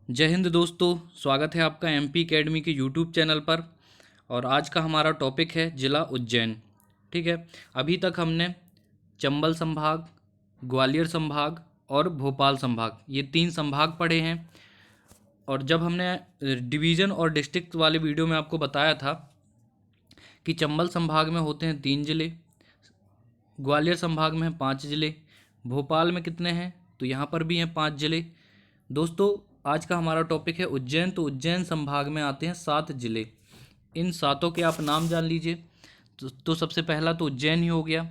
जय हिंद दोस्तों, स्वागत है आपका एमपी एकेडमी के यूट्यूब चैनल पर। और आज का हमारा टॉपिक है जिला उज्जैन। ठीक है। अभी तक हमने चंबल संभाग, ग्वालियर संभाग और भोपाल संभाग, ये तीन संभाग पढ़े हैं। और जब हमने डिवीज़न और डिस्ट्रिक्ट वाले वीडियो में आपको बताया था कि चंबल संभाग में होते हैं 3 ज़िले, ग्वालियर संभाग में हैं 5 ज़िले, भोपाल में कितने हैं तो यहाँ पर भी हैं 5 ज़िले। दोस्तों, आज का हमारा टॉपिक है उज्जैन। तो उज्जैन संभाग में आते हैं 7 ज़िले। इन सातों के आप नाम जान लीजिए। तो सबसे पहला तो उज्जैन ही हो गया।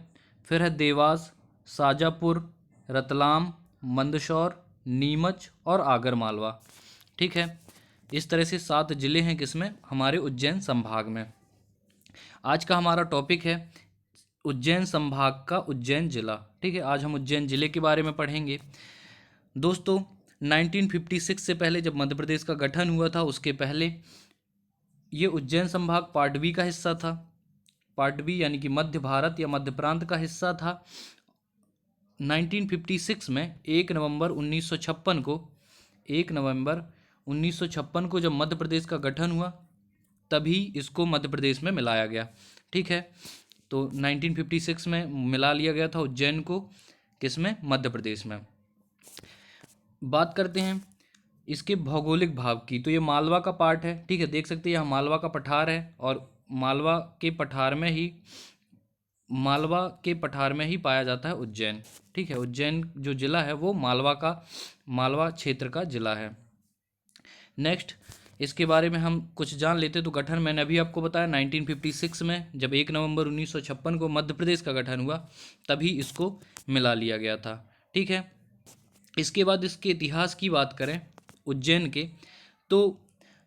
फिर है देवास, शाजापुर, रतलाम, मंदसौर, नीमच और आगरमालवा। ठीक है। इस तरह से 7 ज़िले हैं किसमें, हमारे उज्जैन संभाग में। आज का हमारा टॉपिक है उज्जैन संभाग का उज्जैन जिला। ठीक है, आज हम उज्जैन जिले के बारे में पढ़ेंगे। दोस्तों, 1956 से पहले जब मध्य प्रदेश का गठन हुआ था, उसके पहले ये उज्जैन संभाग पार्ट बी का हिस्सा था। पार्ट बी यानी कि मध्य भारत या मध्य प्रांत का हिस्सा था। 1956 में 1 नवंबर 1956 को जब मध्य प्रदेश का गठन हुआ, तभी इसको मध्य प्रदेश में मिलाया गया। ठीक है। तो 1956 में मिला लिया गया था उज्जैन को, किसमें, मध्य प्रदेश में। बात करते हैं इसके भौगोलिक भाग की। तो ये मालवा का पार्ट है। ठीक है, देख सकते हैं यहाँ मालवा का पठार है, और मालवा के पठार में ही पाया जाता है उज्जैन। ठीक है, उज्जैन जो जिला है वो मालवा क्षेत्र का जिला है। नेक्स्ट, इसके बारे में हम कुछ जान लेते। तो गठन मैंने अभी आपको बताया 1956 में, जब 1 नवंबर 1956 को मध्य प्रदेश का गठन हुआ, तभी इसको मिला लिया गया था। ठीक है। इसके बाद इसके इतिहास की बात करें उज्जैन के, तो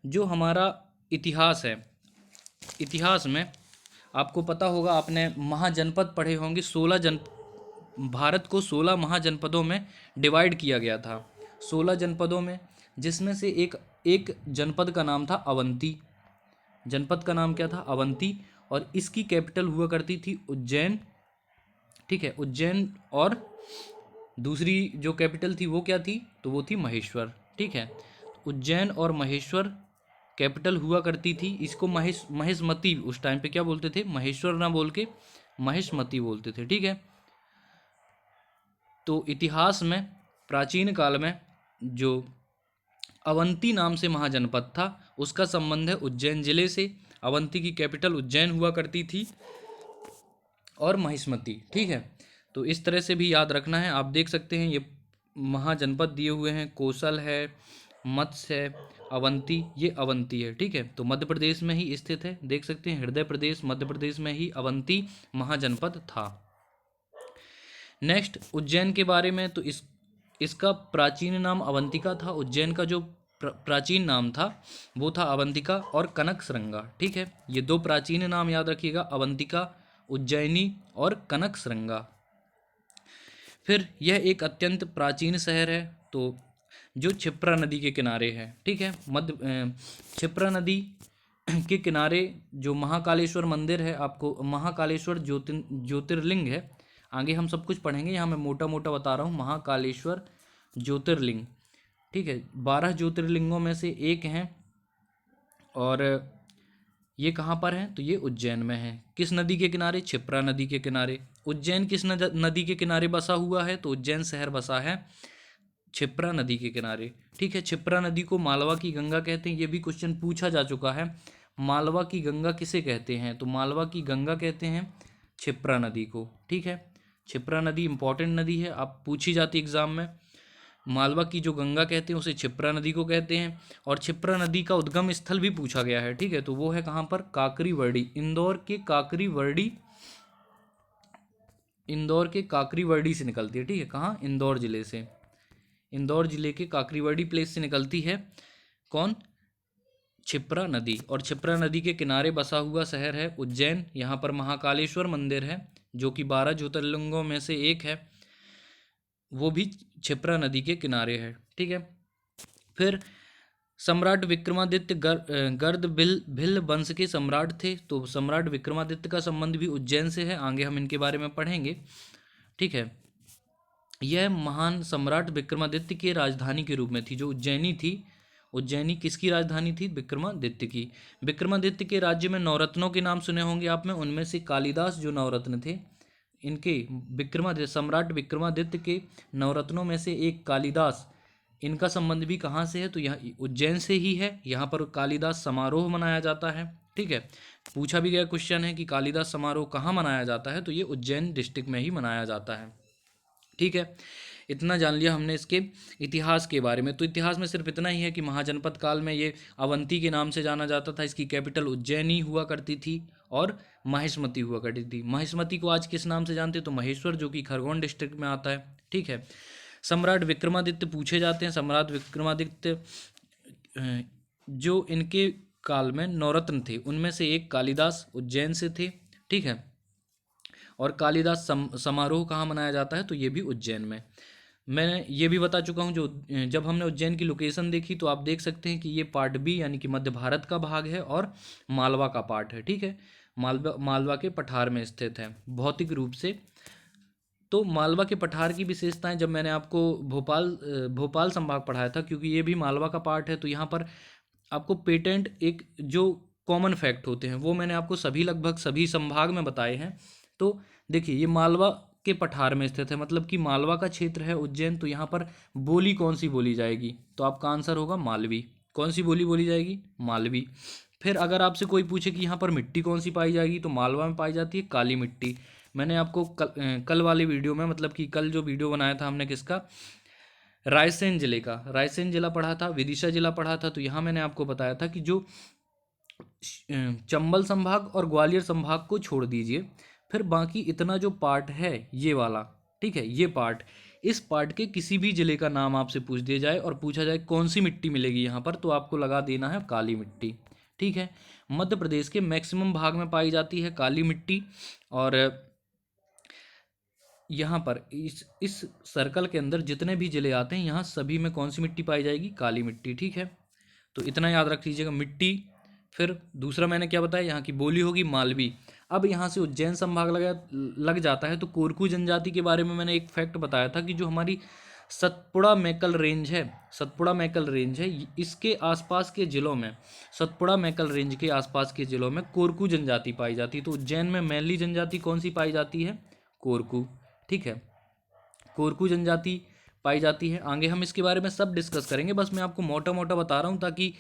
जो हमारा इतिहास है, इतिहास में आपको पता होगा, आपने महाजनपद पढ़े होंगे। भारत को 16 महाजनपदों में डिवाइड किया गया था। 16 जनपदों में, जिसमें से एक एक जनपद का नाम था अवंती। जनपद का नाम क्या था, अवंती। और इसकी कैपिटल हुआ करती थी उज्जैन। ठीक है, उज्जैन। और दूसरी जो कैपिटल थी वो क्या थी, तो वो थी महेश्वर। ठीक है, उज्जैन और महेश्वर कैपिटल हुआ करती थी। इसको महेशमती उस टाइम पे क्या बोलते थे, महेश्वर ना बोल के महेशमती बोलते थे। ठीक है। तो इतिहास में प्राचीन काल में जो अवंती नाम से महाजनपद था, उसका संबंध है उज्जैन जिले से। अवंती की कैपिटल उज्जैन हुआ करती थी, और महिष्मती। ठीक है। तो इस तरह से भी याद रखना है। आप देख सकते हैं ये महाजनपद दिए हुए हैं, कोसल है, मत्स्य है, अवंती, ये अवंती है। ठीक है। तो मध्य प्रदेश में ही स्थित है। देख सकते हैं हृदय प्रदेश मध्य प्रदेश में ही अवंती महाजनपद था। नेक्स्ट, उज्जैन के बारे में। तो इसका प्राचीन नाम अवंतिका था। उज्जैन का जो प्राचीन नाम था वो था अवंतिका और कनकसरंगा। ठीक है, ये दो प्राचीन नाम याद रखिएगा, अवंतिका उज्जैनी और कनकसरंगा। फिर यह एक अत्यंत प्राचीन शहर है, तो जो क्षिप्रा नदी के किनारे है। ठीक है, क्षिप्रा नदी के किनारे जो महाकालेश्वर मंदिर है, आपको महाकालेश्वर ज्योतिर्लिंग है। आगे हम सब कुछ पढ़ेंगे, यहाँ मैं मोटा मोटा बता रहा हूँ। महाकालेश्वर ज्योतिर्लिंग, ठीक है, 12 ज्योतिर्लिंगों में से एक हैं। और ये कहाँ पर है, तो ये उज्जैन में है। किस नदी के किनारे, क्षिप्रा नदी के किनारे। उज्जैन किस नदी के किनारे बसा हुआ है, तो उज्जैन शहर बसा है क्षिप्रा नदी के किनारे। ठीक है, क्षिप्रा नदी को मालवा की गंगा कहते हैं। ये भी क्वेश्चन पूछा जा चुका है, मालवा की गंगा किसे कहते हैं, तो मालवा की गंगा कहते हैं क्षिप्रा नदी को। ठीक है, क्षिप्रा नदी इंपॉर्टेंट नदी है, आप पूछी जाती एग्जाम में। मालवा की जो गंगा कहते हैं उसे क्षिप्रा नदी को कहते हैं। और क्षिप्रा नदी का उद्गम स्थल भी पूछा गया है। ठीक है, तो वो है कहाँ पर, काकरीवर्डी, इंदौर के काकरीवर्डी से निकलती है। ठीक है, कहाँ, इंदौर जिले से, इंदौर जिले के काकरीवर्डी प्लेस से निकलती है। कौन, क्षिप्रा नदी। और क्षिप्रा नदी के किनारे बसा हुआ शहर है उज्जैन। यहाँ पर महाकालेश्वर मंदिर है, जो कि 12 ज्योतिर्लिंगों में से एक है, वो भी क्षिप्रा नदी के किनारे है। ठीक है। फिर सम्राट विक्रमादित्य गर्द भिल्ल वंश के सम्राट थे, तो सम्राट विक्रमादित्य का संबंध भी उज्जैन से है। आगे हम इनके बारे में पढ़ेंगे। ठीक है, यह महान सम्राट विक्रमादित्य की राजधानी के रूप में थी, जो उज्जैनी थी, उज्जैनी किसकी राजधानी थी? विक्रमादित्य की। विक्रमादित्य के राज्य में नवरत्नों के नाम सुने होंगे आपने, उनमें से कालिदास जो नवरत्न थे, इनके विक्रमादित्य सम्राट विक्रमादित्य के नवरत्नों में से एक कालिदास, इनका संबंध भी कहाँ से है? तो यहाँ उज्जैन से ही है। यहाँ पर कालिदास समारोह मनाया जाता है। ठीक है, पूछा भी गया क्वेश्चन है कि कालिदास समारोह कहाँ मनाया जाता है, तो ये उज्जैन डिस्ट्रिक्ट में ही मनाया जाता है। ठीक है, इतना जान लिया हमने इसके इतिहास के बारे में। तो इतिहास में सिर्फ इतना ही है कि महाजनपद काल में ये अवंती के नाम से जाना जाता था, इसकी कैपिटल उज्जैनी हुआ करती थी और महिष्मती हुआ करती थी। महिष्मती को आज किस नाम से जानते हैं? तो महेश्वर, जो कि खरगोन डिस्ट्रिक्ट में आता है। ठीक है, सम्राट विक्रमादित्य पूछे जाते हैं। सम्राट विक्रमादित्य जो इनके काल में नवरत्न थे, उनमें से एक कालिदास उज्जैन से थे। ठीक है, और कालिदास समारोह कहाँ मनाया जाता है? तो ये भी उज्जैन में। मैं ये भी बता चुका हूँ, जो जब हमने उज्जैन की लोकेशन देखी तो आप देख सकते हैं कि ये पार्ट बी यानी कि मध्य भारत का भाग है और मालवा का पार्ट है। ठीक है, मालवा के पठार में स्थित है भौतिक रूप से। तो मालवा के पठार की विशेषताएं जब मैंने आपको भोपाल संभाग पढ़ाया था, क्योंकि ये भी मालवा का पार्ट है, तो यहाँ पर आपको पेटेंट एक जो कॉमन फैक्ट होते हैं वो मैंने आपको सभी लगभग सभी संभाग में बताए हैं। तो देखिए, ये मालवा के पठार में स्थित है, मतलब कि मालवा का क्षेत्र है उज्जैन। तो यहाँ पर बोली कौन सी बोली जाएगी? तो आपका आंसर होगा मालवी। कौन सी बोली बोली जाएगी? मालवी। फिर अगर आपसे कोई पूछे कि यहाँ पर मिट्टी कौन सी पाई जाएगी, तो मालवा में पाई जाती है काली मिट्टी। मैंने आपको कल वाले वीडियो में, मतलब कि कल जो वीडियो बनाया था हमने किसका, रायसेन जिले का, रायसेन जिला पढ़ा था, विदिशा जिला पढ़ा था। तो यहाँ मैंने आपको बताया था कि जो चंबल संभाग और ग्वालियर संभाग को छोड़ दीजिए, फिर बाकी इतना जो पार्ट है ये वाला, ठीक है, ये पार्ट, इस पार्ट के किसी भी जिले का नाम आपसे पूछ दिया जाए और पूछा जाए कौन सी मिट्टी मिलेगी यहाँ पर, तो आपको लगा देना है काली मिट्टी। ठीक है, मध्य प्रदेश के मैक्सिमम भाग में पाई जाती है काली मिट्टी। और यहाँ पर इस सर्कल के अंदर जितने भी जिले आते हैं, यहाँ सभी में कौन सी मिट्टी पाई जाएगी? काली मिट्टी। ठीक है, तो इतना याद रख लीजिएगा, मिट्टी। फिर दूसरा मैंने क्या बताया, यहाँ की बोली होगी मालवी। अब यहाँ से उज्जैन संभाग लग जाता है, तो कोरकू जनजाति के बारे में मैंने एक फैक्ट बताया था कि जो हमारी सतपुड़ा मैकल रेंज है, सतपुड़ा मैकल रेंज है, इसके आसपास के ज़िलों में, सतपुड़ा मैकल रेंज के आसपास के ज़िलों में कोरकू जनजाति पाई जाती है। तो उज्जैन में मैनली जनजाति कौन सी पाई जाती है? कोरकू। ठीक है, कोरकू जनजाति पाई जाती है। आगे हम इसके बारे में सब डिस्कस करेंगे, बस मैं आपको मोटा मोटा बता रहा हूँ ताकि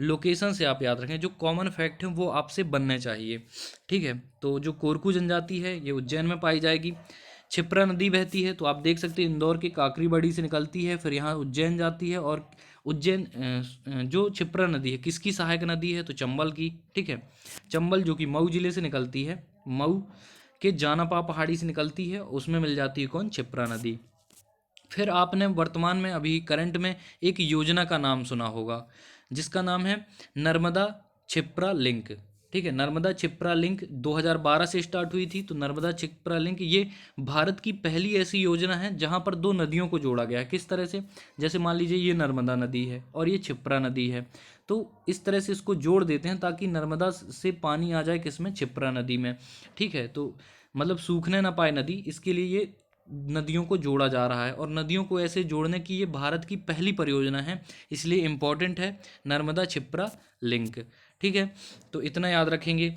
लोकेशन से आप याद रखें, जो कॉमन फैक्ट हैं वो आपसे बनने चाहिए। ठीक है, तो जो कोरकू जनजाति है ये उज्जैन में पाई जाएगी। क्षिप्रा नदी बहती है, तो आप देख सकते हैं इंदौर के काकरीबड़ी से निकलती है, फिर यहाँ उज्जैन जाती है। और उज्जैन जो क्षिप्रा नदी है किसकी सहायक नदी है? तो चंबल की। ठीक है, चंबल जो कि मऊ जिले से निकलती है, मऊ के जानापा पहाड़ी से निकलती है, उसमें मिल जाती है कौन? क्षिप्रा नदी। फिर आपने वर्तमान में अभी करंट में एक योजना का नाम सुना होगा जिसका नाम है नर्मदा क्षिप्रा लिंक। ठीक है, नर्मदा क्षिप्रा लिंक 2012 से स्टार्ट हुई थी। तो नर्मदा क्षिप्रा लिंक ये भारत की पहली ऐसी योजना है जहां पर दो नदियों को जोड़ा गया है। किस तरह से? जैसे मान लीजिए ये नर्मदा नदी है और ये क्षिप्रा नदी है, तो इस तरह से इसको जोड़ देते हैं ताकि नर्मदा से पानी आ जाए किसमें? क्षिप्रा नदी में। ठीक है, तो मतलब सूखने ना पाए नदी, इसके लिए ये नदियों को जोड़ा जा रहा है, और नदियों को ऐसे जोड़ने की ये भारत की पहली परियोजना है, इसलिए इम्पोर्टेंट है नर्मदा क्षिप्रा लिंक। ठीक है, तो इतना याद रखेंगे।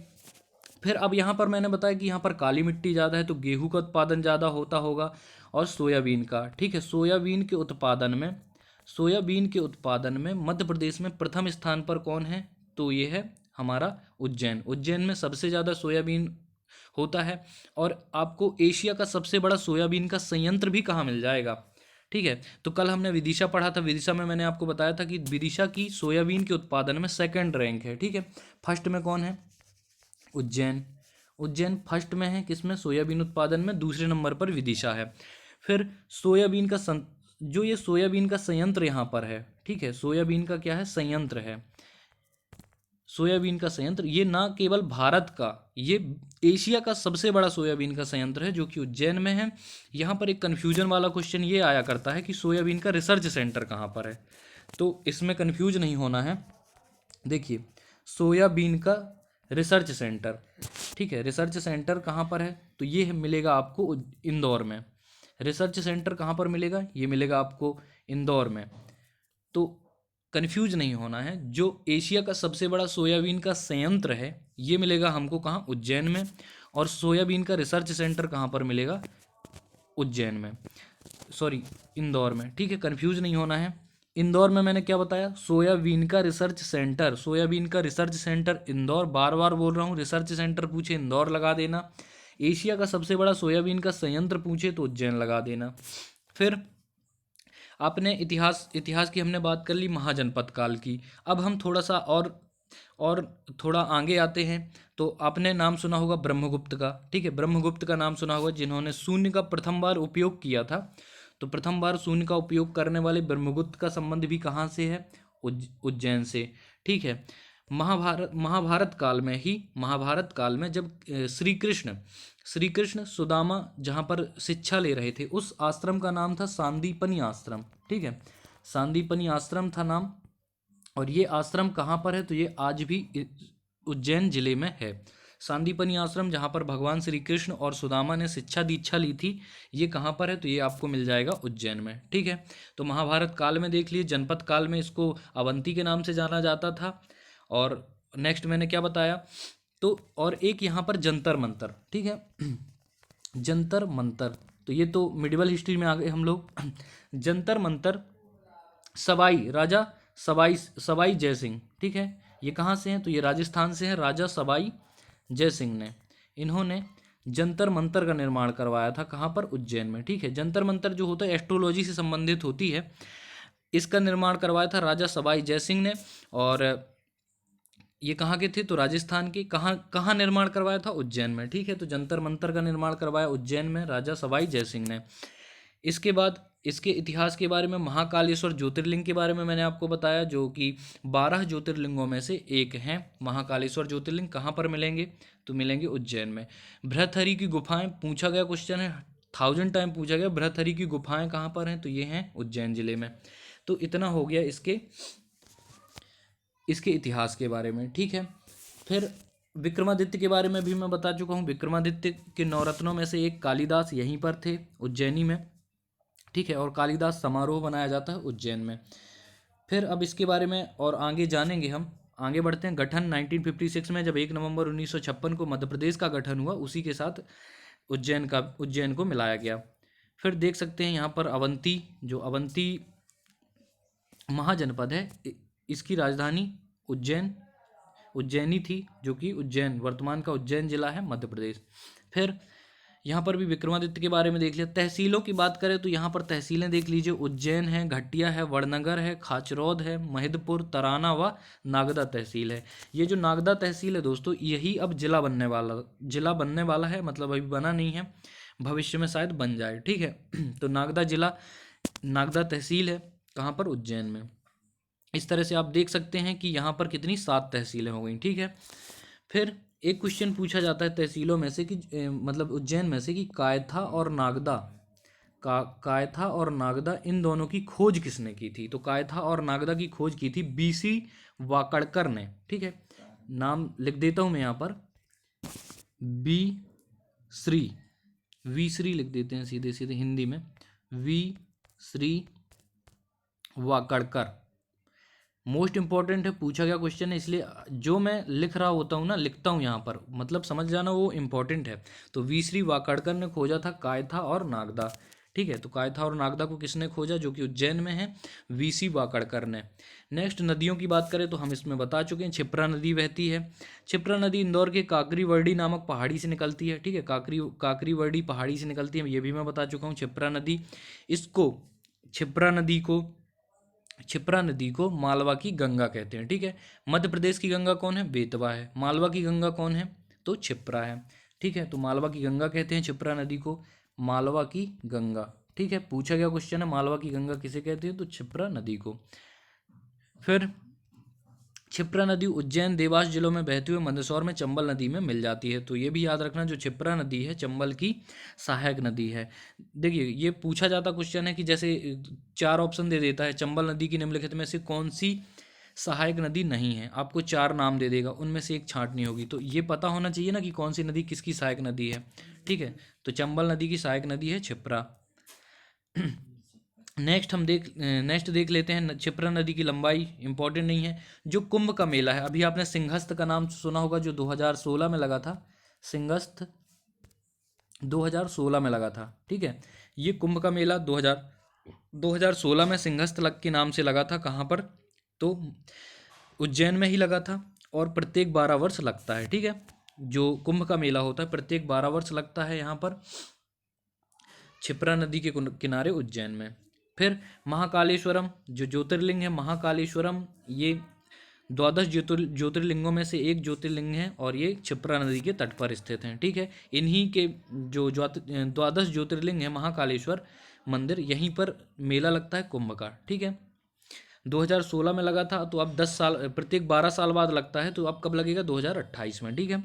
फिर अब यहाँ पर मैंने बताया कि यहाँ पर काली मिट्टी ज़्यादा है, तो गेहूं का उत्पादन ज़्यादा होता होगा और सोयाबीन का। ठीक है, सोयाबीन के उत्पादन में मध्य प्रदेश में प्रथम स्थान पर कौन है? तो ये है हमारा उज्जैन। उज्जैन में सबसे ज़्यादा सोयाबीन होता है। और आपको एशिया का सबसे बड़ा सोयाबीन का संयंत्र भी कहाँ मिल जाएगा? ठीक है, तो कल हमने विदिशा पढ़ा था, विदिशा में मैंने आपको बताया था कि विदिशा की सोयाबीन के उत्पादन में सेकंड रैंक है। ठीक है, फर्स्ट में कौन है? उज्जैन। उज्जैन फर्स्ट में है किसमें? सोयाबीन उत्पादन में। दूसरे नंबर पर विदिशा है। फिर सोयाबीन का जो ये सोयाबीन का संयंत्र यहाँ पर है, ठीक है, सोयाबीन का क्या है? संयंत्र है। सोयाबीन का संयंत्र ये ना केवल भारत का, ये एशिया का सबसे बड़ा सोयाबीन का संयंत्र है जो कि उज्जैन में है। यहाँ पर एक कन्फ्यूजन वाला क्वेश्चन ये आया करता है कि सोयाबीन का रिसर्च सेंटर कहाँ पर है, तो इसमें कन्फ्यूज नहीं होना है। देखिए, सोयाबीन का रिसर्च सेंटर, ठीक है, रिसर्च सेंटर कहाँ पर है? तो ये मिलेगा आपको इंदौर में। रिसर्च सेंटर कहाँ पर मिलेगा? ये मिलेगा आपको इंदौर में। तो कंफ्यूज नहीं होना है, जो एशिया का सबसे बड़ा सोयाबीन का संयंत्र है ये मिलेगा हमको कहाँ, उज्जैन में। और सोयाबीन का रिसर्च सेंटर कहाँ पर मिलेगा, उज्जैन में, सॉरी इंदौर में, ठीक है, कंफ्यूज नहीं होना है। इंदौर में मैंने क्या बताया, सोयाबीन का रिसर्च सेंटर, सोयाबीन का रिसर्च सेंटर इंदौर, बार बार बोल रहा हूँ, रिसर्च सेंटर पूछे इंदौर लगा देना, एशिया का सबसे बड़ा सोयाबीन का संयंत्र पूछे तो उज्जैन लगा देना। फिर आपने इतिहास इतिहास की हमने बात कर ली, महाजनपद काल की। अब हम थोड़ा सा और थोड़ा आगे आते हैं। तो आपने नाम सुना होगा ब्रह्मगुप्त का, ठीक है, ब्रह्मगुप्त का नाम सुना होगा, जिन्होंने शून्य का प्रथम बार उपयोग किया था। तो प्रथम बार शून्य का उपयोग करने वाले ब्रह्मगुप्त का संबंध भी कहाँ से है, उज्जैन से, ठीक है। महाभारत काल में जब श्री कृष्ण सुदामा जहाँ पर शिक्षा ले रहे थे, उस आश्रम का नाम था सांदीपनि आश्रम, ठीक है, सांदीपनि आश्रम था नाम। और ये आश्रम कहाँ पर है, तो ये आज भी उज्जैन जिले में है। सांदीपनि आश्रम जहाँ पर भगवान श्री कृष्ण और सुदामा ने शिक्षा दीक्षा ली थी, ये कहाँ पर है, तो ये आपको मिल जाएगा उज्जैन में, ठीक है। तो महाभारत काल में देख लीजिए, जनपद काल में इसको अवंती के नाम से जाना जाता था। और नेक्स्ट मैंने क्या बताया, तो और एक यहाँ पर जंतर मंतर, ठीक है, जंतर मंतर, तो ये तो मिडिवल हिस्ट्री में आ गए हम लोग। जंतर मंतर सवाई राजा सवाई सवाई जय सिंह, ठीक है, ये कहाँ से हैं, तो ये राजस्थान से हैं, राजा सवाई जय सिंह ने, इन्होंने जंतर मंतर का निर्माण करवाया था, कहाँ पर, उज्जैन में, ठीक है। जंतर मंतर जो होता है एस्ट्रोलॉजी से संबंधित होती है, इसका निर्माण करवाया था राजा सवाई जय सिंह ने। और ये कहाँ के थे, तो राजस्थान के, कहाँ कहाँ निर्माण करवाया था, उज्जैन में, ठीक है। तो जंतर मंतर का निर्माण करवाया उज्जैन में राजा सवाई जय सिंह ने। इसके बाद इसके इतिहास के बारे में, महाकालेश्वर ज्योतिर्लिंग के बारे में मैंने आपको बताया, जो कि 12 ज्योतिर्लिंगों में से एक हैं। महाकालेश्वर ज्योतिर्लिंग कहाँ पर मिलेंगे, तो मिलेंगे उज्जैन में। भृतहरि की गुफाएं पूछा गया क्वेश्चन है, 1000 टाइम पूछा गया, भृतहरि की गुफाएं कहाँ पर हैं, तो ये हैं उज्जैन जिले में। तो इतना हो गया इसके इतिहास के बारे में, ठीक है। फिर विक्रमादित्य के बारे में भी मैं बता चुका हूँ। विक्रमादित्य के नवरत्नों में से एक कालिदास यहीं पर थे, उज्जैनी में, ठीक है। और कालिदास समारोह बनाया जाता है उज्जैन में। फिर अब इसके बारे में और आगे जानेंगे, हम आगे बढ़ते हैं। गठन 1956 में, जब 1 नवंबर 1956 को मध्य प्रदेश का गठन हुआ, उसी के साथ उज्जैन को मिलाया गया। फिर देख सकते हैं यहाँ पर अवंती, जो अवंती महाजनपद है, इसकी राजधानी उज्जैनी थी, जो कि उज्जैन वर्तमान का उज्जैन जिला है, मध्य प्रदेश। फिर यहाँ पर भी विक्रमादित्य के बारे में देख लिया। तहसीलों की बात करें तो यहाँ पर तहसीलें देख लीजिए, उज्जैन है, घटिया है, वड़नगर है, खाचरौद है, महिदपुर, तराना व नागदा तहसील है। ये जो नागदा तहसील है दोस्तों, यही अब जिला बनने वाला है, मतलब अभी बना नहीं है, भविष्य में शायद बन जाए, ठीक है। तो नागदा तहसील है, कहाँ पर, उज्जैन में। इस तरह से आप देख सकते हैं कि यहाँ पर कितनी 7 तहसीलें हो गई, ठीक है। फिर एक क्वेश्चन पूछा जाता है तहसीलों में से कि मतलब उज्जैन में से, कि कायथा और नागदा इन दोनों की खोज किसने की थी। तो कायथा और नागदा की खोज की थी BC वाकड़कर ने, ठीक है। नाम लिख देता हूँ मैं यहाँ पर, वी श्री लिख देते हैं सीधे सीधे हिंदी में, V Shri Wakadkar. Most important है, पूछा गया क्वेश्चन है, इसलिए जो मैं लिख रहा होता हूँ ना, लिखता हूँ यहाँ पर, मतलब समझ जाना वो इंपॉर्टेंट है। तो वी श्री वाकड़कर ने खोजा था कायथा और नागदा, ठीक है। तो कायथा और नागदा को किसने खोजा, जो कि उज्जैन में है, VC वाकड़कर ने। नेक्स्ट नदियों की बात करें तो हम इसमें बता चुके हैं, क्षिप्रा नदी बहती है। क्षिप्रा नदी इंदौर के काकरीवर्डी नामक पहाड़ी से निकलती है, ठीक है, काकरीवर्डी पहाड़ी से निकलती है, ये भी मैं बता चुका हूँ। क्षिप्रा नदी को मालवा की गंगा कहते हैं, ठीक है। मध्य प्रदेश की गंगा कौन है, बेतवा है। मालवा की गंगा कौन है, तो क्षिप्रा है, ठीक है। तो मालवा की गंगा कहते हैं क्षिप्रा नदी को, मालवा की गंगा, ठीक है। पूछा गया क्वेश्चन है, मालवा की गंगा किसे कहते हैं, तो क्षिप्रा नदी को। फिर क्षिप्रा नदी उज्जैन देवास जिलों में बहती हुई मंदसौर में चंबल नदी में मिल जाती है। तो ये भी याद रखना, जो क्षिप्रा नदी है चंबल की सहायक नदी है। देखिए ये पूछा जाता क्वेश्चन है कि जैसे 4 ऑप्शन दे देता है, चंबल नदी की निम्नलिखित में से कौन सी सहायक नदी नहीं है, आपको 4 नाम दे देगा, उनमें से एक छांटनी होगी। तो ये पता होना चाहिए ना कि कौन सी नदी किसकी सहायक नदी है, ठीक है। तो चंबल नदी की सहायक नदी है क्षिप्रा। नेक्स्ट देख लेते हैं। क्षिप्रा नदी की लंबाई इंपॉर्टेंट नहीं है। जो कुंभ का मेला है, अभी आपने सिंहस्थ का नाम सुना होगा, जो 2016 में लगा था। सिंहस्थ 2016 में लगा था, ठीक है। ये कुंभ का मेला 2016 में सिंहस्थ लग के नाम से लगा था। कहाँ पर? तो उज्जैन में ही लगा था, और प्रत्येक 12 वर्ष लगता है, ठीक है। जो कुंभ का मेला होता है प्रत्येक 12 वर्ष लगता है यहाँ पर क्षिप्रा नदी के किनारे उज्जैन में। फिर महाकालेश्वरम जो ज्योतिर्लिंग है, महाकालेश्वरम ये द्वादश ज्योतिर्लिंगों में से एक ज्योतिर्लिंग है, और ये क्षिप्रा नदी के तट पर स्थित हैं, ठीक है। इन्हीं के जो द्वादश ज्योतिर्लिंग है महाकालेश्वर मंदिर, यहीं पर मेला लगता है कुंभ का, ठीक है। 2016 में लगा था, तो अब 10 साल, प्रत्येक 12 साल बाद लगता है, तो अब कब लगेगा? 2028 में, ठीक है।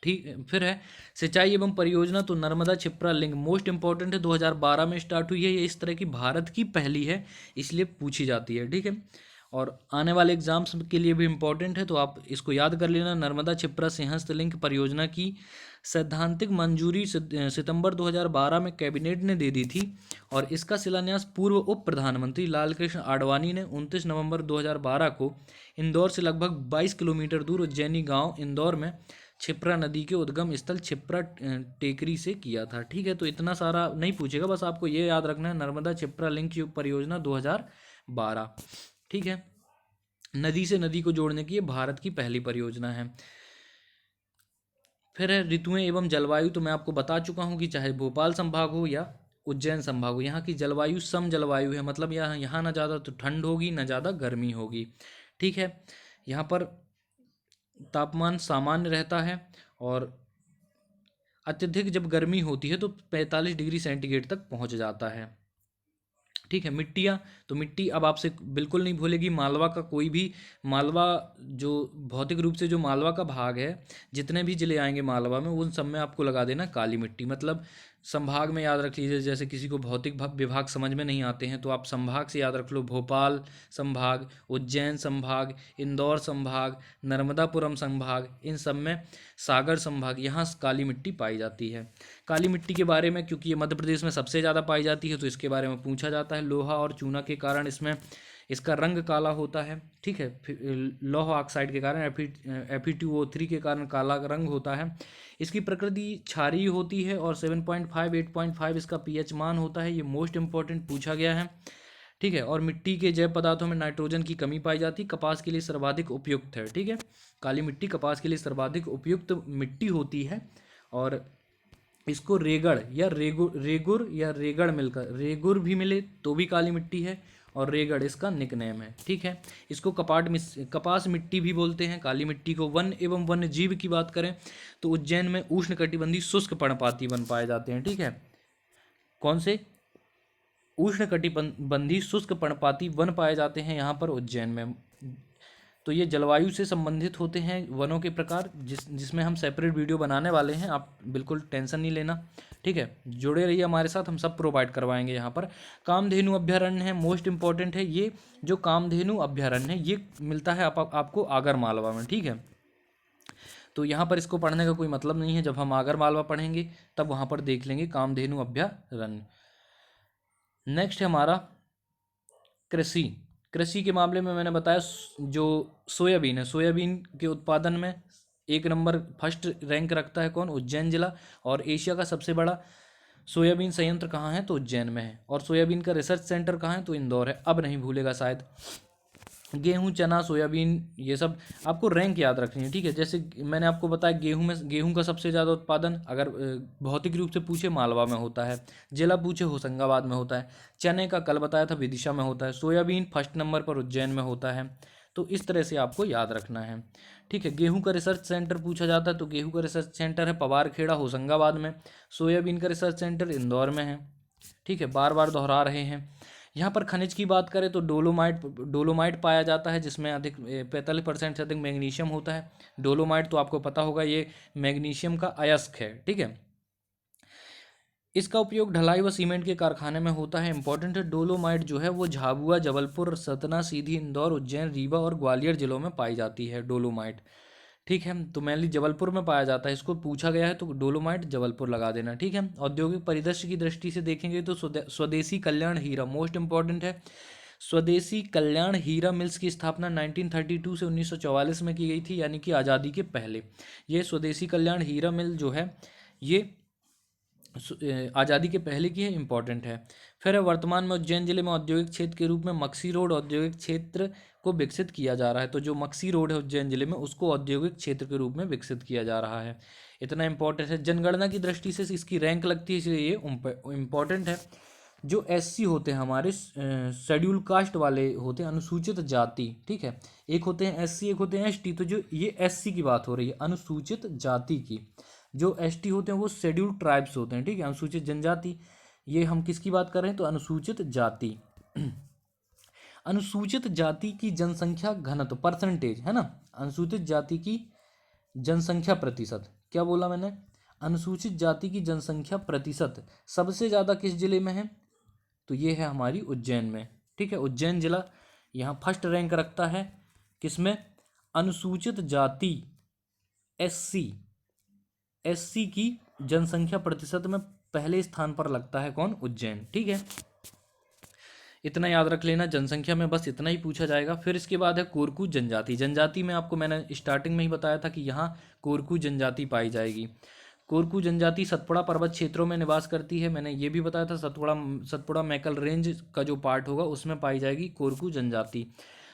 ठीक फिर है सिंचाई एवं परियोजना, तो Narmada Kshipra link most important है, 2012 में स्टार्ट हुई है। ये इस तरह की भारत की पहली है, इसलिए पूछी जाती है, ठीक है। और आने वाले एग्जाम्स के लिए भी इम्पोर्टेंट है, तो आप इसको याद कर लेना। नर्मदा क्षिप्रा सिंहस्थ लिंक परियोजना की सैद्धांतिक मंजूरी सितंबर 2012 में कैबिनेट ने दे दी थी, और इसका शिलान्यास पूर्व उप प्रधानमंत्री लालकृष्ण आडवाणी ने 29 नवंबर 2012 को इंदौर से लगभग 22 किलोमीटर दूर उज्जैनी गांव इंदौर में क्षिप्रा नदी के उद्गम स्थल क्षिप्रा टेकरी से किया था, ठीक है। तो इतना सारा नहीं पूछेगा, बस आपको ये याद रखना है, नर्मदा क्षिप्रा लिंक परियोजना 2012, ठीक है। नदी से नदी को जोड़ने की ये भारत की पहली परियोजना है। फिर है ऋतुएं एवं जलवायु, तो मैं आपको बता चुका हूँ कि चाहे भोपाल संभाग हो या उज्जैन संभाग हो, यहाँ की जलवायु सम जलवायु है, मतलब यहाँ ना ज़्यादा तो ठंड होगी ना ज़्यादा गर्मी होगी, ठीक है। यहाँ पर तापमान सामान्य रहता है, और अत्यधिक जब गर्मी होती है तो 45 डिग्री सेंटीग्रेड तक पहुँच जाता है, ठीक है। मिट्टियाँ, तो मिट्टी अब आपसे बिल्कुल नहीं भूलेगी। मालवा का कोई भी, मालवा जो भौतिक रूप से जो मालवा का भाग है, जितने भी जिले आएंगे मालवा में, उन सब में आपको लगा देना काली मिट्टी। मतलब संभाग में याद रख लीजिए, जैसे किसी को भौतिक विभाग समझ में नहीं आते हैं, तो आप संभाग से याद रख लो। भोपाल संभाग, उज्जैन संभाग, इंदौर संभाग, नर्मदापुरम संभाग, इन सब में सागर संभाग, यहाँ काली मिट्टी पाई जाती है। काली मिट्टी के बारे में, क्योंकि ये मध्य प्रदेश में सबसे ज़्यादा पाई जाती है, तो इसके बारे में पूछा जाता है। लोहा और चूना के कारण इसका रंग काला होता है, ठीक है। लौह ऑक्साइड के कारण, Fe2O3 के कारण काला रंग होता है। इसकी प्रकृति क्षारीय होती है, और 7.5 8.5 इसका pH मान होता है। ये मोस्ट इंपॉर्टेंट पूछा गया है, ठीक है। और मिट्टी के जैव पदार्थों में नाइट्रोजन की कमी पाई जाती, कपास के लिए सर्वाधिक उपयुक्त है, ठीक है। काली मिट्टी कपास के लिए सर्वाधिक उपयुक्त मिट्टी होती है, और इसको रेगड़ या रेगुर या रेगड़ मिलकर, रेगुर भी मिले तो भी काली मिट्टी है, और रेगड़ इसका निकनेम है, ठीक है। इसको कपास मिट्टी भी बोलते हैं काली मिट्टी को। वन एवं वन्य जीव की बात करें तो उज्जैन में उष्णकटिबंधीय शुष्क पर्णपाती वन पाए जाते हैं, ठीक है। कौन से? उष्णकटिबंधीय शुष्क पर्णपाती वन पाए जाते हैं यहाँ पर उज्जैन में। तो ये जलवायु से संबंधित होते हैं वनों के प्रकार, जिसमें हम सेपरेट वीडियो बनाने वाले हैं, आप बिल्कुल टेंशन नहीं लेना, ठीक है। जुड़े रहिए हमारे साथ, हम सब प्रोवाइड करवाएंगे यहाँ पर। कामधेनु अभ्यारण्य है, मोस्ट इंपॉर्टेंट है ये। जो कामधेनु अभ्यारण्य है ये मिलता है आपको आगर मालवा में, ठीक है। तो यहाँ पर इसको पढ़ने का कोई मतलब नहीं है, जब हम आगर मालवा पढ़ेंगे तब वहाँ पर देख लेंगे कामधेनु अभ्यारण्य। नेक्स्ट है हमारा कृषि। कृषि के मामले में मैंने बताया जो सोयाबीन है, सोयाबीन के उत्पादन में एक नंबर फर्स्ट रैंक रखता है कौन? उज्जैन जिला। और एशिया का सबसे बड़ा सोयाबीन संयंत्र कहाँ है? तो उज्जैन में है। और सोयाबीन का रिसर्च सेंटर कहाँ है? तो इंदौर है। अब नहीं भूलेगा शायद। गेहूं, चना, सोयाबीन, ये सब आपको रैंक याद रखनी है, ठीक है। जैसे मैंने आपको बताया गेहूं का सबसे ज़्यादा उत्पादन अगर भौतिक रूप से पूछे मालवा में होता है, जिला पूछे होशंगाबाद में होता है। चने का कल बताया था विदिशा में होता है। सोयाबीन फर्स्ट नंबर पर उज्जैन में होता है। तो इस तरह से आपको याद रखना है, ठीक है। गेहूं का रिसर्च सेंटर पूछा जाता है तो गेहूं का रिसर्च सेंटर है पवारखेड़ा होशंगाबाद में। सोयाबीन का रिसर्च सेंटर इंदौर में है, ठीक है। बार बार दोहरा रहे हैं। यहाँ पर खनिज की बात करें तो डोलोमाइट पाया जाता है, जिसमें अधिक 45% से अधिक मैग्नीशियम होता है। डोलोमाइट तो आपको पता होगा, ये मैग्नीशियम का अयस्क है, ठीक है। इसका उपयोग ढलाई व सीमेंट के कारखाने में होता है। इंपॉर्टेंट है, डोलोमाइट जो है वो झाबुआ, जबलपुर, सतना, सीधी, इंदौर, उज्जैन, रीवा और ग्वालियर जिलों में पाई जाती है डोलोमाइट, ठीक है, तो मेनली जबलपुर में पाया जाता है। इसको पूछा गया है तो डोलोमाइट जबलपुर लगा देना। ठीक है, औद्योगिक परिदृश्य की दृष्टि से देखेंगे तो स्वदेशी कल्याण हीरा मोस्ट इंपॉर्टेंट है। स्वदेशी कल्याण हीरा मिल्स की स्थापना 1932 से 1944 में की गई थी, यानी कि आज़ादी के पहले। ये स्वदेशी कल्याण हीरा मिल जो है ये आज़ादी के पहले की है, इम्पॉर्टेंट है। फिर है, वर्तमान में उज्जैन जिले में औद्योगिक क्षेत्र के रूप में मक्सी रोड औद्योगिक क्षेत्र को विकसित किया जा रहा है। तो जो मक्सी रोड है उज्जैन जिले में, उसको औद्योगिक क्षेत्र के रूप में विकसित किया जा रहा है। इतना इंपॉर्टेंट है। जनगणना की दृष्टि से इसकी रैंक लगती है, इसलिए ये इम्पॉर्टेंट है। जो एससी होते हैं हमारे, शेड्यूल कास्ट वाले होते हैं, अनुसूचित जाति। ठीक है, एक होते हैं एससी, एक होते हैं एसटी। तो जो ये एससी की बात हो रही है, अनुसूचित जाति की। जो एसटी होते हैं वो शेड्यूल ट्राइब्स होते हैं। ठीक है, अनुसूचित जनजाति। ये हम किसकी बात कर रहे हैं, तो अनुसूचित जाति। अनुसूचित जाति की जनसंख्या घनत्व परसेंटेज है ना, अनुसूचित जाति की जनसंख्या प्रतिशत, क्या बोला मैंने, अनुसूचित जाति की जनसंख्या प्रतिशत सबसे ज़्यादा किस जिले में है, तो ये है हमारी उज्जैन में। ठीक है, उज्जैन जिला यहाँ फर्स्ट रैंक रखता है किसमें, अनुसूचित जाति एससी, एससी की जनसंख्या प्रतिशत में पहले स्थान पर लगता है कौन, उज्जैन। ठीक है, इतना याद रख लेना, जनसंख्या में बस इतना ही पूछा जाएगा। फिर इसके बाद है कोरकू जनजाति। जनजाति में आपको मैंने स्टार्टिंग में ही बताया था कि यहाँ कोरकू जनजाति पाई जाएगी। कोरकू जनजाति सतपुड़ा पर्वत क्षेत्रों में निवास करती है। मैंने ये भी बताया था, सतपुड़ा मैकल रेंज का जो पार्ट होगा उसमें पाई जाएगी कोरकू जनजाति।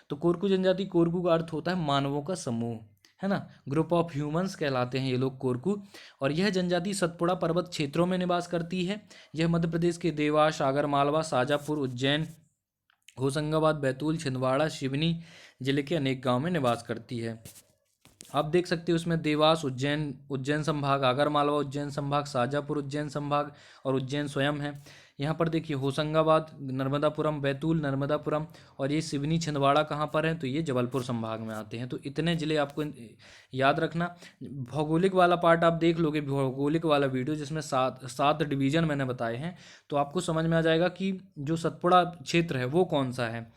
तो कोरकू जनजाति, कोरकू का अर्थ होता है मानवों का समूह, है ना, ग्रुप ऑफ ह्यूमंस कहलाते हैं ये लोग कोरकू। और यह जनजाति सतपुड़ा पर्वत क्षेत्रों में निवास करती है। यह मध्य प्रदेश के देवास, आगर मालवा, शाजापुर, उज्जैन, होशंगाबाद, बैतूल, छिंदवाड़ा, सिवनी जिले के अनेक गांव में निवास करती है। आप देख सकते हो उसमें देवास उज्जैन, उज्जैन संभाग, आगर मालवा उज्जैन संभाग, शाजापुर उज्जैन संभाग और उज्जैन स्वयं है। यहाँ पर देखिए होशंगाबाद, नर्मदापुरम, बैतूल, नर्मदापुरम और ये सिवनी, छिंदवाड़ा कहाँ पर है, तो ये जबलपुर संभाग में आते हैं। तो इतने ज़िले आपको याद रखना। भौगोलिक वाला पार्ट आप देख लोगे, भौगोलिक वाला वीडियो जिसमें सात डिवीज़न मैंने बताए हैं, तो आपको समझ में आ जाएगा कि जो सतपुड़ा क्षेत्र है वो कौन सा है।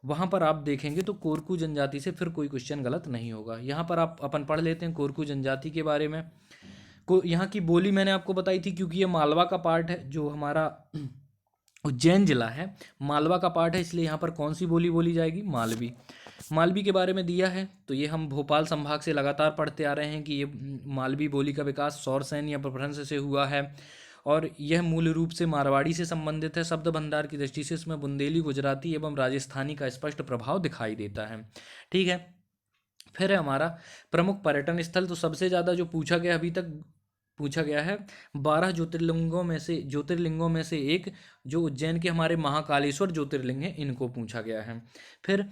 वहाँ पर आप देखेंगे तो कोरकू जनजाति से फिर कोई क्वेश्चन गलत नहीं होगा। यहाँ पर आप अपन पढ़ लेते हैं कोरकू जनजाति के बारे में। को यहाँ की बोली मैंने आपको बताई थी, क्योंकि ये मालवा का पार्ट है, जो हमारा उज्जैन जिला है मालवा का पार्ट है, इसलिए यहाँ पर कौन सी बोली बोली जाएगी, मालवी। मालवी के बारे में दिया है, तो ये हम भोपाल संभाग से लगातार पढ़ते आ रहे हैं कि ये मालवी बोली का विकास सौरसेन या प्रभ्रंश से हुआ है, और यह मूल रूप से मारवाड़ी से संबंधित है। शब्द भंडार की दृष्टि से इसमें बुंदेली, गुजराती एवं राजस्थानी का स्पष्ट प्रभाव दिखाई देता है। ठीक है, फिर है हमारा प्रमुख पर्यटन स्थल। तो सबसे ज़्यादा जो पूछा गया अभी तक पूछा गया है 12 ज्योतिर्लिंगों में से एक जो उज्जैन के हमारे महाकालेश्वर ज्योतिर्लिंग है, इनको पूछा गया है। फिर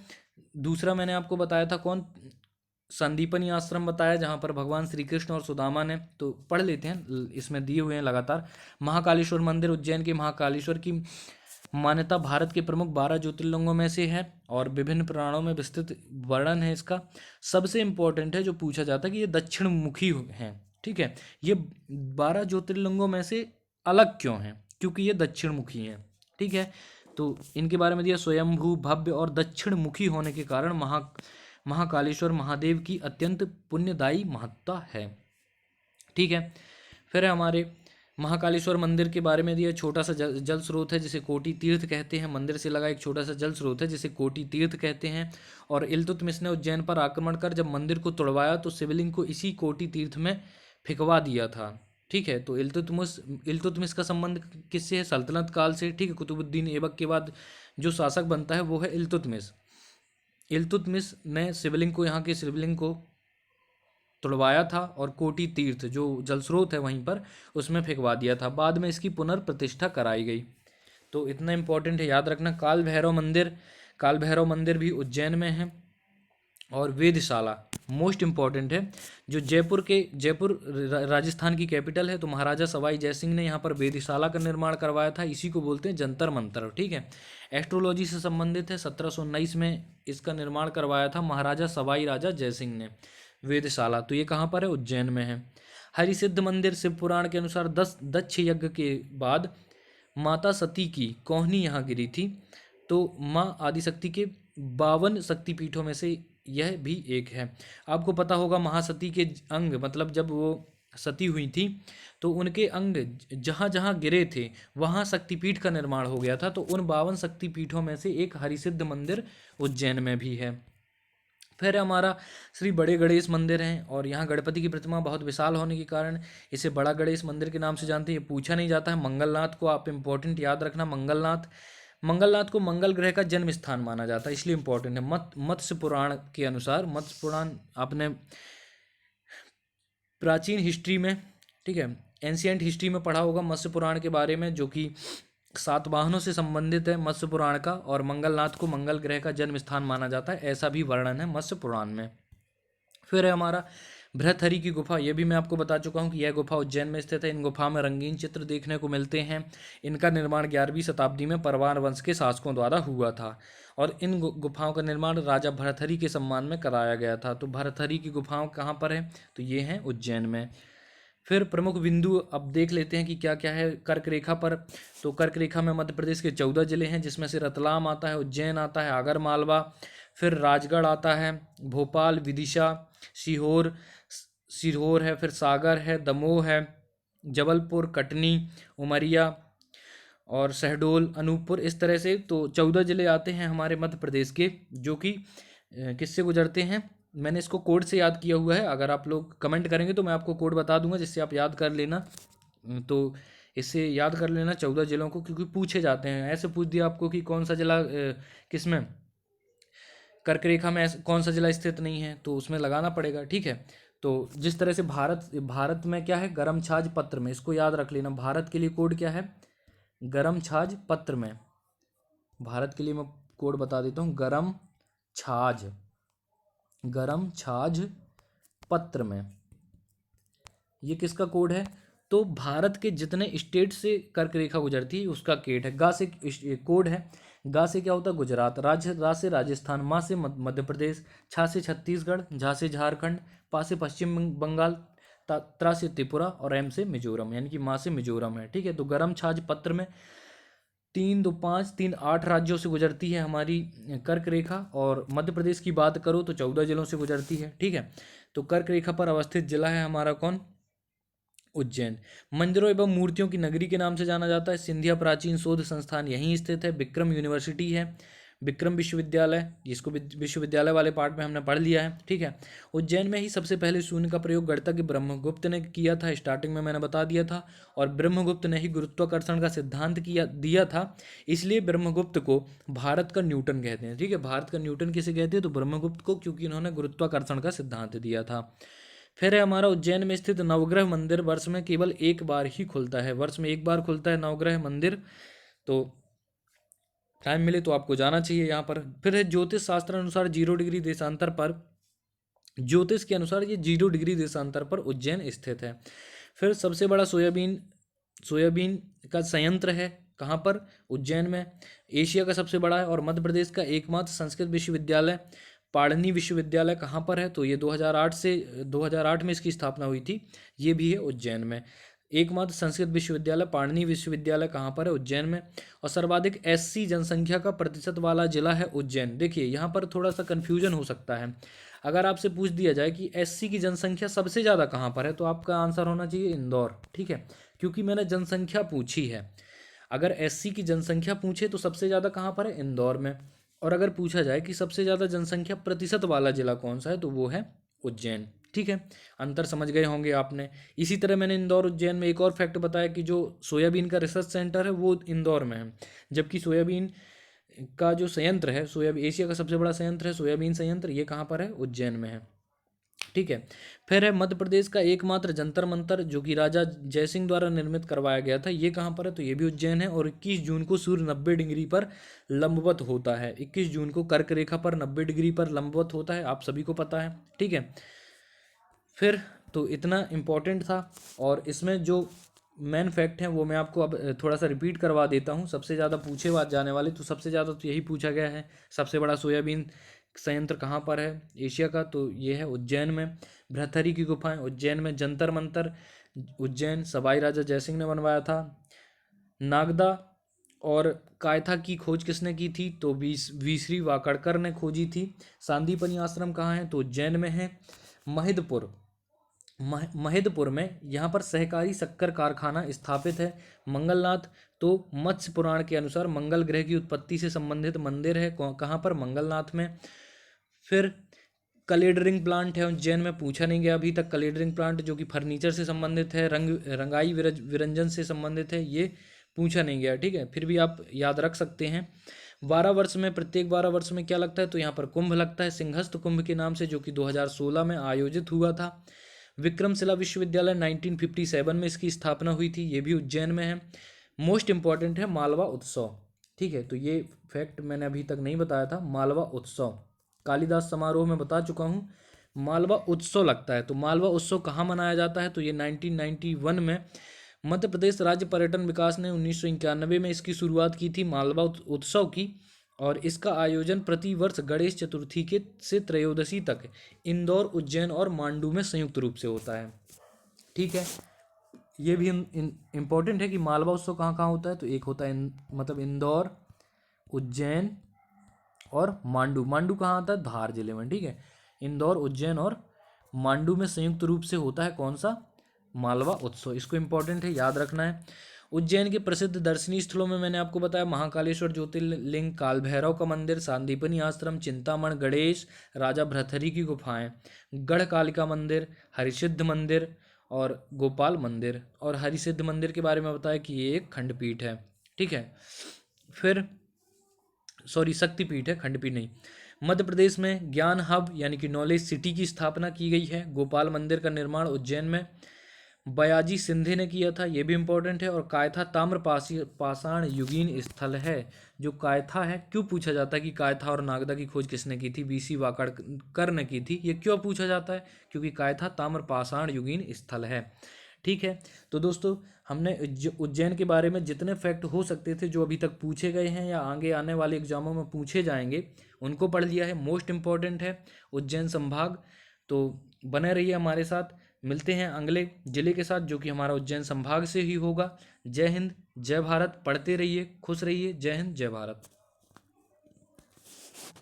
दूसरा मैंने आपको बताया था कौन, संदीपनी आश्रम बताया, जहाँ पर भगवान श्री कृष्ण और सुदामा ने, तो पढ़ लेते हैं, इसमें दिए हुए हैं लगातार। महाकालेश्वर मंदिर, उज्जैन के महाकालेश्वर की मान्यता भारत के प्रमुख 12 ज्योतिर्लिंगों में से है और विभिन्न पुराणों में विस्तृत वर्णन है इसका। सबसे इम्पोर्टेंट है जो पूछा जाता है कि ये दक्षिण मुखी हैं। ठीक है, ये 12 ज्योतिर्लिंगों में से अलग क्यों हैं, क्योंकि ये दक्षिण मुखी हैं। ठीक है, तो इनके बारे में दिया, स्वयंभू, भव्य और दक्षिण मुखी होने के कारण महाकालेश्वर महादेव की अत्यंत पुण्यदायी महत्ता है। ठीक है, फिर है हमारे महाकालेश्वर मंदिर के बारे में दिया, छोटा सा जल स्रोत है जिसे कोटि तीर्थ कहते हैं। मंदिर से लगा एक छोटा सा जल स्रोत है जिसे कोटि तीर्थ कहते हैं। और इल्तुतमिश ने उज्जैन पर आक्रमण कर जब मंदिर को तोड़वाया तो शिवलिंग को इसी कोटि तीर्थ में फिकवा दिया था। ठीक है, तो इल्तुतमिश का संबंध किससे है, सल्तनत काल से। ठीक है, कुतुबुद्दीन ऐबक के बाद जो शासक बनता है वो है इल्तुतमिश। इल्तुतमिश ने शिवलिंग को, यहाँ के शिवलिंग को तुड़वाया था और कोटि तीर्थ जो जल स्रोत है वहीं पर उसमें फेंकवा दिया था। बाद में इसकी पुनर्प्रतिष्ठा कराई गई। तो इतना इम्पोर्टेंट है, याद रखना। काल भैरव मंदिर भी उज्जैन में है। और वेधशाला मोस्ट इम्पॉर्टेंट है, जो जयपुर राजस्थान की कैपिटल है, तो महाराजा सवाई जयसिंह ने यहाँ पर वेधशाला का निर्माण करवाया था। इसी को बोलते हैं जंतर मंतर। ठीक है, एस्ट्रोलॉजी से संबंधित है। 1719 में इसका निर्माण करवाया था महाराजा सवाई राजा जयसिंह ने वेधशाला। तो ये कहाँ पर है, उज्जैन में है। हरिसिद्ध मंदिर, शिव पुराण के अनुसार 10 दक्ष यज्ञ के बाद माता सती की कोहनी यहाँ गिरी थी। तो माँ आदिशक्ति के 52 शक्तिपीठों में से यह भी एक है। आपको पता होगा महासती के अंग, मतलब जब वो सती हुई थी तो उनके अंग जहाँ जहाँ गिरे थे वहाँ शक्तिपीठ का निर्माण हो गया था। तो उन 52 शक्तिपीठों में से एक हरिसिद्ध मंदिर उज्जैन में भी है। फिर हमारा श्री बड़े गणेश मंदिर है, और यहाँ गणपति की प्रतिमा बहुत विशाल होने के कारण इसे बड़ा गणेश मंदिर के नाम से जानते हैं। ये पूछा नहीं जाता है। मंगलनाथ को आप इम्पोर्टेंट याद रखना। मंगलनाथ को मंगल ग्रह का जन्म स्थान माना जाता है, इसलिए इम्पोर्टेंट है। मत्स्य पुराण के अनुसार, मत्स्य पुराण आपने प्राचीन हिस्ट्री में, ठीक है, एंशियंट हिस्ट्री में पढ़ा होगा मत्स्य पुराण के बारे में, जो कि सातवाहनों से संबंधित है मत्स्य पुराण का, और मंगलनाथ को मंगल ग्रह का जन्म स्थान माना जाता है, ऐसा भी वर्णन है मत्स्य पुराण में। फिर है हमारा बृहत्थरी की गुफा। ये भी मैं आपको बता चुका हूँ कि यह गुफा उज्जैन में स्थित है। इन गुफा में रंगीन चित्र देखने को मिलते हैं। इनका निर्माण 11वीं शताब्दी में परवार वंश के शासकों द्वारा हुआ था, और इन गुफाओं का निर्माण राजा भरथरी के सम्मान में कराया गया था। तो भरथरी की गुफाओं कहाँ पर है? तो ये हैं उज्जैन में। फिर प्रमुख बिंदु अब देख लेते हैं कि क्या क्या है कर्क रेखा पर। तो कर्क रेखा में मध्य प्रदेश के 14 जिले हैं, जिसमें से रतलाम आता है, उज्जैन आता है, आगर मालवा, फिर राजगढ़ आता है, भोपाल, विदिशा, सीहोर सीहोर है, फिर सागर है, दमोह है, जबलपुर, कटनी, उमरिया और शहडोल, अनूपपुर। इस तरह से तो 14 जिले आते हैं हमारे मध्य प्रदेश के, जो कि किससे गुजरते हैं। मैंने इसको कोड से याद किया हुआ है, अगर आप लोग कमेंट करेंगे तो मैं आपको कोड बता दूंगा, जिससे आप याद कर लेना। तो इससे याद कर लेना 14 जिलों को, क्योंकि पूछे जाते हैं। ऐसे पूछ दिया आपको कि कौन सा जिला किस में कर्क रेखा में कौन सा जिला स्थित नहीं है, तो उसमें लगाना पड़ेगा, ठीक है। तो जिस तरह से भारत में क्या है, गरम छाछ पत्र में, इसको याद रख लेना। भारत के लिए कोड क्या है? गरम छाछ पत्र में। भारत के लिए मैं कोड बता देता हूँ, गरम छाछ पत्र में। ये किसका कोड है? तो भारत के जितने स्टेट से कर्क रेखा गुजरती है उसका केट है। गा से कोड है। गा से क्या होता है? गुजरात। रा से राजस्थान, मा से मध्य प्रदेश, छा से छत्तीसगढ़, झा से झारखंड, पा से पश्चिम बंगाल, त्रा से त्रिपुरा, और एम से मिजोरम, यानी कि मा से मिजोरम है, ठीक है। तो गरम छाछ पत्र में 3, 2, 5, 3, 8 राज्यों से गुजरती है हमारी कर्क रेखा, और मध्य प्रदेश की बात करो तो 14 जिलों से गुजरती है, ठीक है। तो कर्क रेखा पर अवस्थित जिला है हमारा कौन? उज्जैन। मंदिरों एवं मूर्तियों की नगरी के नाम से जाना जाता है। सिंधिया प्राचीन शोध संस्थान यहीं स्थित है। विक्रम यूनिवर्सिटी है, विक्रम विश्वविद्यालय, जिसको विश्वविद्यालय वाले पार्ट में हमने पढ़ लिया है, ठीक है। उज्जैन में ही सबसे पहले शून्य का प्रयोग गणितज्ञ ब्रह्मगुप्त ने किया था, स्टार्टिंग में मैंने बता दिया था। और ब्रह्मगुप्त ने ही गुरुत्वाकर्षण का सिद्धांत दिया था, इसलिए ब्रह्मगुप्त को भारत का न्यूटन कहते हैं, ठीक है। भारत का न्यूटन किसे कहते हैं? तो ब्रह्मगुप्त को, क्योंकि इन्होंने गुरुत्वाकर्षण का सिद्धांत दिया था। फिर है हमारा उज्जैन में स्थित नवग्रह मंदिर। वर्ष में केवल एक बार ही खुलता है, वर्ष में एक बार खुलता है नवग्रह मंदिर। तो टाइम मिले तो आपको जाना चाहिए यहाँ पर। फिर है ज्योतिष शास्त्र अनुसार 0 डिग्री देशांतर पर, ज्योतिष के अनुसार ये 0 डिग्री देशांतर पर उज्जैन स्थित है। फिर सबसे बड़ा सोयाबीन का संयंत्र है कहाँ पर? उज्जैन में। एशिया का सबसे बड़ा है, और मध्य प्रदेश का एकमात्र संस्कृत विश्वविद्यालय पाणिनि विश्वविद्यालय कहाँ पर है? तो ये 2008 में इसकी स्थापना हुई थी, ये भी है उज्जैन में। एकमात्र संस्कृत विश्वविद्यालय पाणिनि विश्वविद्यालय कहाँ पर है? उज्जैन में। और सर्वाधिक एससी जनसंख्या का प्रतिशत वाला जिला है उज्जैन। देखिए यहाँ पर थोड़ा सा कन्फ्यूजन हो सकता है। अगर आपसे पूछ दिया जाए कि एससी की जनसंख्या सबसे ज़्यादा कहाँ पर है, तो आपका आंसर होना चाहिए इंदौर, ठीक है, क्योंकि मैंने जनसंख्या पूछी है। अगर एससी की जनसंख्या पूछे तो सबसे ज़्यादा कहाँ पर है? इंदौर में। और अगर पूछा जाए कि सबसे ज़्यादा जनसंख्या प्रतिशत वाला जिला कौन सा है, तो वो है उज्जैन, ठीक है। अंतर समझ गए होंगे आपने। इसी तरह मैंने इंदौर उज्जैन में एक और फैक्ट बताया कि जो सोयाबीन का रिसर्च सेंटर है वो इंदौर में है, जबकि सोयाबीन का जो संयंत्र है, सोयाबीन एशिया का सबसे बड़ा संयंत्र है सोयाबीन संयंत्र, ये कहाँ पर है? उज्जैन में है, ठीक है। फिर है मध्य प्रदेश का एकमात्र जंतर मंतर, जो कि राजा जयसिंह द्वारा निर्मित करवाया गया था, ये कहाँ पर है? तो ये भी उज्जैन है। और 21 जून को सूर्य 90 डिग्री पर लंबवत होता है। 21 जून को कर्क रेखा पर 90 डिग्री पर लंबवत होता है, आप सभी को पता है, ठीक है। फिर तो इतना इम्पोर्टेंट था, और इसमें जो मेन फैक्ट हैं वो मैं आपको अब थोड़ा सा रिपीट करवा देता हूँ। सबसे ज़्यादा पूछे बात जाने वाले, तो सबसे ज़्यादा तो यही पूछा गया है, सबसे बड़ा सोयाबीन संयंत्र कहाँ पर है एशिया का? तो ये है उज्जैन में। बृहत्थरी की गुफाएं उज्जैन में। जंतर मंतर उज्जैन, सवाई राजा जयसिंह ने बनवाया था। नागदा और कायथा की खोज किसने की थी? तो वीसरी वाकड़कर ने खोजी थी। सांदीपनी आश्रम कहाँ है? तो उज्जैन में है। महिदपुर महिदपुर में यहाँ पर सहकारी शक्कर कारखाना स्थापित है। मंगलनाथ, तो मत्स्य पुराण के अनुसार मंगल ग्रह की उत्पत्ति से संबंधित मंदिर है। कहाँ पर? मंगलनाथ में। फिर कलेडरिंग प्लांट है उज्जैन में, पूछा नहीं गया अभी तक। कलेडरिंग प्लांट जो कि फर्नीचर से संबंधित है, रंगाई विरंजन से संबंधित है, ये पूछा नहीं गया, ठीक है। फिर भी आप याद रख सकते हैं। 12 वर्ष में, प्रत्येक 12 वर्ष में क्या लगता है? तो यहाँ पर कुंभ लगता है, सिंहस्थ कुंभ के नाम से, जो कि 2016 में आयोजित हुआ था। विक्रमशिला विश्वविद्यालय 1957 में इसकी स्थापना हुई थी, ये भी उज्जैन में है। मोस्ट इंपॉर्टेंट है मालवा उत्सव, ठीक है। तो ये फैक्ट मैंने अभी तक नहीं बताया था। मालवा उत्सव कालिदास समारोह में बता चुका हूँ। मालवा उत्सव लगता है, तो मालवा उत्सव कहाँ मनाया जाता है? तो ये 1991 में मध्य प्रदेश राज्य पर्यटन विकास ने 1991 में इसकी शुरुआत की थी, मालवा उत्सव की। और इसका आयोजन प्रतिवर्ष गणेश चतुर्थी के से त्रयोदशी तक इंदौर, उज्जैन और मांडू में संयुक्त रूप से होता है, ठीक है। ये भी इम्पोर्टेंट है कि मालवा उत्सव कहाँ कहाँ होता है। तो एक होता है मतलब इंदौर, उज्जैन और मांडू। मांडू कहाँ आता है? धार जिले में, ठीक है। इंदौर, उज्जैन और मांडू में संयुक्त रूप से होता है कौन सा? मालवा उत्सव। इसको इम्पोर्टेंट है, याद रखना है। उज्जैन के प्रसिद्ध दर्शनीय स्थलों में मैंने आपको बताया महाकालेश्वर ज्योतिर्लिंग, काल भैरव का मंदिर, सांदीपनी आश्रम, चिंतामण गणेश, राजा भृतहरि की गुफाएं, गढ़ कालिका मंदिर, हरिसिद्ध मंदिर और गोपाल मंदिर। और हरिसिद्ध मंदिर के बारे में बताया कि ये एक खंडपीठ है, ठीक है। फिर शक्तिपीठ है, खंडपीठ नहीं। मध्य प्रदेश में ज्ञान हब यानी कि नॉलेज सिटी की स्थापना की गई है। गोपाल मंदिर का निर्माण उज्जैन में बयाजी सिंधे ने किया था, ये भी इंपॉर्टेंट है। और कायथा ताम्र पाषाण युगीन स्थल है। जो कायथा है, क्यों पूछा जाता है कि कायथा और नागदा की खोज किसने की थी? बीसी वाकड़कर ने की थी। ये क्यों पूछा जाता है? क्योंकि कायथा ताम्र पाषाण युगीन स्थल है, ठीक है। तो दोस्तों, हमने उज्जैन के बारे में जितने फैक्ट हो सकते थे, जो अभी तक पूछे गए हैं या आगे आने वाले एग्जामों में पूछे जाएंगे, उनको पढ़ लिया है। मोस्ट इंपॉर्टेंट है उज्जैन संभाग। तो बने रहिए हमारे साथ, मिलते हैं अगले जिले के साथ, जो कि हमारा उज्जैन संभाग से ही होगा। जय हिंद, जय भारत। पढ़ते रहिए, खुश रहिए। जय हिंद, जय भारत।